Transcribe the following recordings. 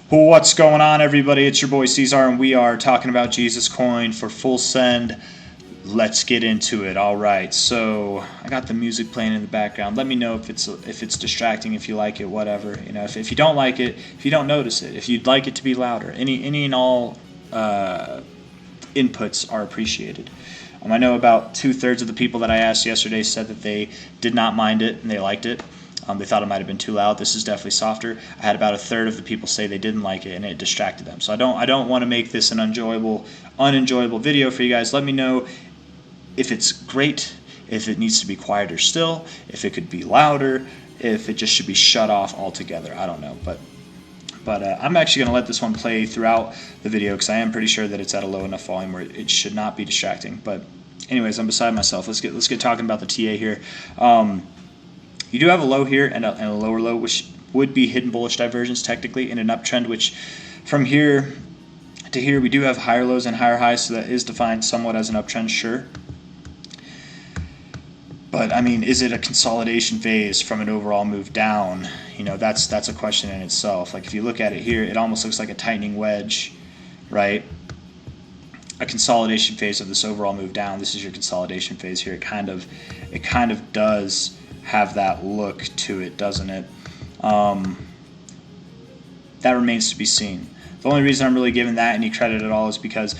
What's going on, everybody? It's your boy C-Zar, and we are talking about Jesus Coin for full send. Let's get into it. All right, so I got the music playing in the background. Let me know if it's distracting, if you like it, whatever. You know, if you don't like it, if you don't notice it, if you'd like it to be louder, any and all inputs are appreciated. I know about 2/3 of the people that I asked yesterday said that they did not mind it and they liked it. They thought it might have been too loud. This is definitely softer. I had about 1/3 of the people say they didn't like it and it distracted them. So I don't want to make this an unenjoyable video for you guys. Let me know if it's great, if it needs to be quieter still, if it could be louder, if it just should be shut off altogether. I don't know, but I'm actually going to let this one play throughout the video because I am pretty sure that it's at a low enough volume where it should not be distracting. But anyways, I'm beside myself. Let's get talking about the TA here. You do have a low here and a lower low, which would be hidden bullish divergence technically in an uptrend, which from here to here we do have higher lows and higher highs, so that is defined somewhat as an uptrend, sure. But I mean, is it a consolidation phase from an overall move down? You know, that's a question in itself. Like if you look at it here, it almost looks like a tightening wedge, right? A consolidation phase of this overall move down. This is your consolidation phase here. It kind of does have that look to it, doesn't it? That remains to be seen. The only reason I'm really giving that any credit at all is because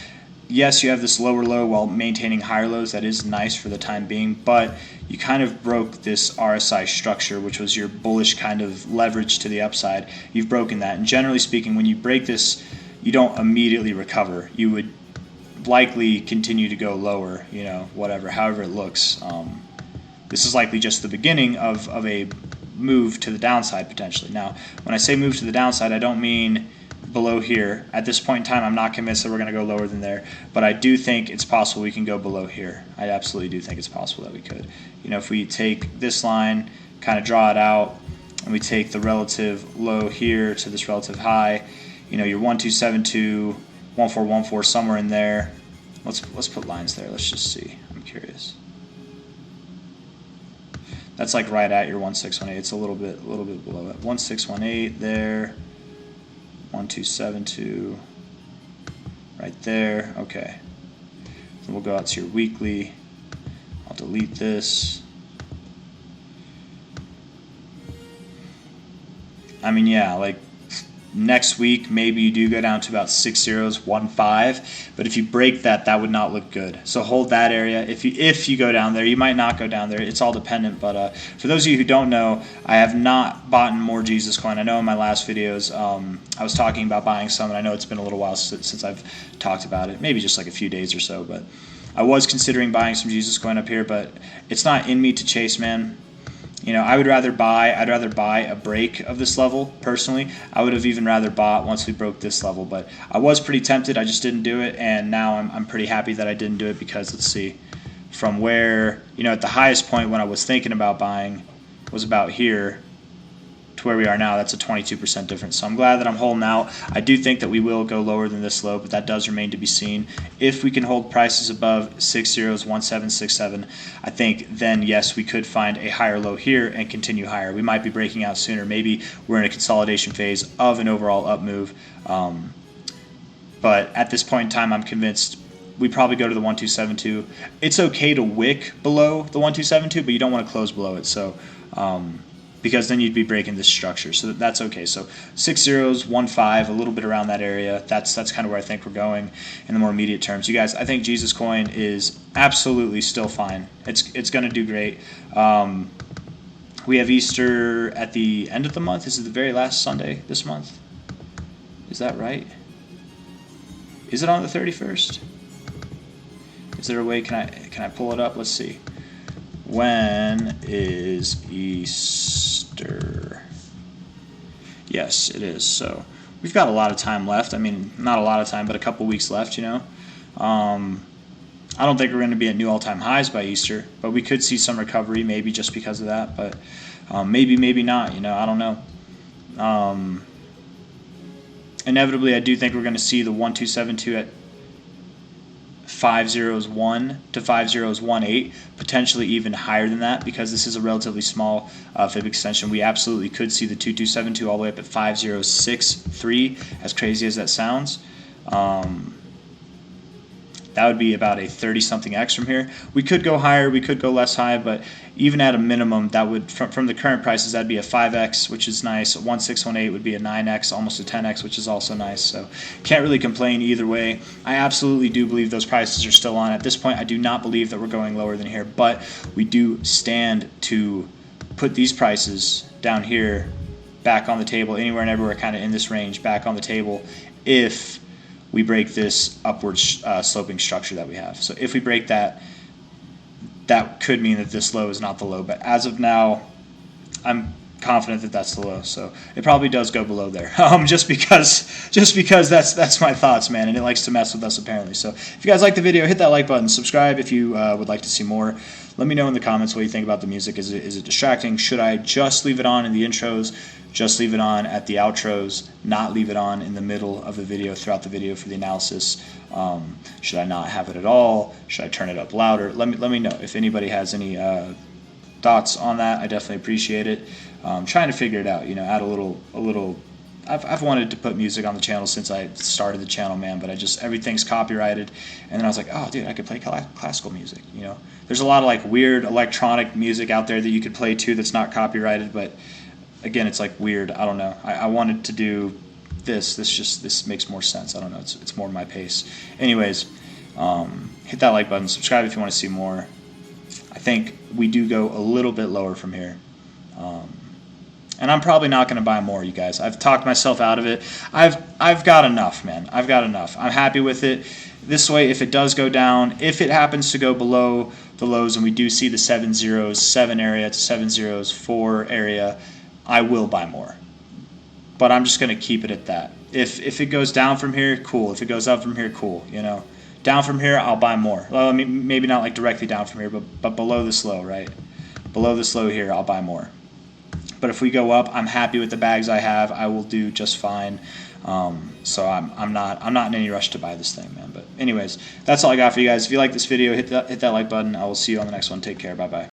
yes, you have this lower low while maintaining higher lows. That is nice for the time being, but you kind of broke this RSI structure, which was your bullish kind of leverage to the upside. You've broken that, and generally speaking, when you break this, you don't immediately recover. You would likely continue to go lower, you know, whatever, however it looks. This is likely just the beginning of a move to the downside potentially. Now, when I say move to the downside, I don't mean below here. At this point in time, I'm not convinced that we're going to go lower than there, but I do think it's possible we can go below here. I absolutely do think it's possible that we could. You know, if we take this line, kind of draw it out, and we take the relative low here to this relative high, you know, your 1272, 1414, somewhere in there. Let's put lines there. Let's just see. I'm curious. That's like right at your 1618. It's a little bit below it. 1618 there. 1272 right there. Okay. Then we'll go out to your weekly. I'll delete this. I mean, yeah, like next week maybe you do go down to about 6015, but if you break that, that would not look good. So hold that area. If you go down there, you might not go down there. It's all dependent. But for those of you who don't know, I have not bought more Jesus coin. I know in my last videos I was talking about buying some, and I know it's been a little while since I've talked about it, maybe just like a few days or so. But I was considering buying some Jesus coin up here, but it's not in me to chase, man. You know, I'd rather buy a break of this level, personally. I would have even rather bought once we broke this level, but I was pretty tempted. I just didn't do it, and now I'm pretty happy that I didn't do it because, let's see, from where, you know, at the highest point when I was thinking about buying was about here to where we are now. That's a 22% difference. So I'm glad that I'm holding out. I do think that we will go lower than this low, but that does remain to be seen. If we can hold prices above 601767, I think then yes, we could find a higher low here and continue higher. We might be breaking out sooner. Maybe we're in a consolidation phase of an overall up move. But at this point in time, I'm convinced we probably go to the 1272. It's okay to wick below the 1272, but you don't want to close below it. So because then you'd be breaking this structure. So that's okay. So 6015, a little bit around that area. That's kind of where I think we're going in the more immediate terms. You guys, I think Jesus coin is absolutely still fine. It's going to do great. We have Easter at the end of the month. Is it the very last Sunday this month? Is that right? Is it on the 31st? Is there a way, can I pull it up? Let's see. When is Easter? Yes, it is. So we've got a lot of time left. I mean, not a lot of time, but a couple weeks left, you know. I don't think we're going to be at new all-time highs by Easter, but we could see some recovery maybe just because of that. But maybe not, you know. I don't know. Inevitably, I do think we're going to see the 1272 at 501 to 5018, potentially even higher than that, because this is a relatively small fib extension. We absolutely could see the 2272 all the way up at 5063, as crazy as that sounds. That would be about a 30-something X from here. We could go higher, we could go less high, but even at a minimum, that would, from the current prices, that'd be a 5X, which is nice. 1618 would be a 9X, almost a 10X, which is also nice. So can't really complain either way. I absolutely do believe those prices are still on. At this point, I do not believe that we're going lower than here, but we do stand to put these prices down here back on the table, anywhere and everywhere kind of in this range, back on the table, if we break this upward sloping structure that we have. So if we break that, that could mean that this low is not the low. But as of now, I'm confident that that's the low. So it probably does go below there. Just because that's my thoughts, man. And it likes to mess with us apparently. So if you guys like the video, hit that like button. Subscribe if you would like to see more. Let me know in the comments what you think about the music. Is it distracting? Should I just leave it on in the intros? Just leave it on at the outros, not leave it on in the middle of the video, throughout the video for the analysis? Should I not have it at all? Should I turn it up louder? Let me know if anybody has any thoughts on that. I definitely appreciate it. Trying to figure it out, add a little. I've wanted to put music on the channel since I started the channel, man, but everything's copyrighted, and then I was like, oh, dude, I could play classical music, There's a lot of like weird electronic music out there that you could play too that's not copyrighted, but again, it's like weird. I don't know. I wanted to do this. This makes more sense. I don't know. It's more my pace. Anyways, hit that like button. Subscribe if you want to see more. I think we do go a little bit lower from here. And I'm probably not going to buy more, you guys. I've talked myself out of it. I've got enough, man. I've got enough. I'm happy with it. This way, if it does go down, if it happens to go below the lows and we do see the 7 area to 4 area, I will buy more. But I'm just going to keep it at that. If it goes down from here, cool. If it goes up from here, cool. Down from here, I'll buy more. Well, I mean, maybe not like directly down from here, but below this low, right? Below this low here, I'll buy more. But if we go up, I'm happy with the bags I have. I will do just fine. So I'm not in any rush to buy this thing, man. But anyways, that's all I got for you guys. If you like this video, hit that like button. I will see you on the next one. Take care. Bye bye.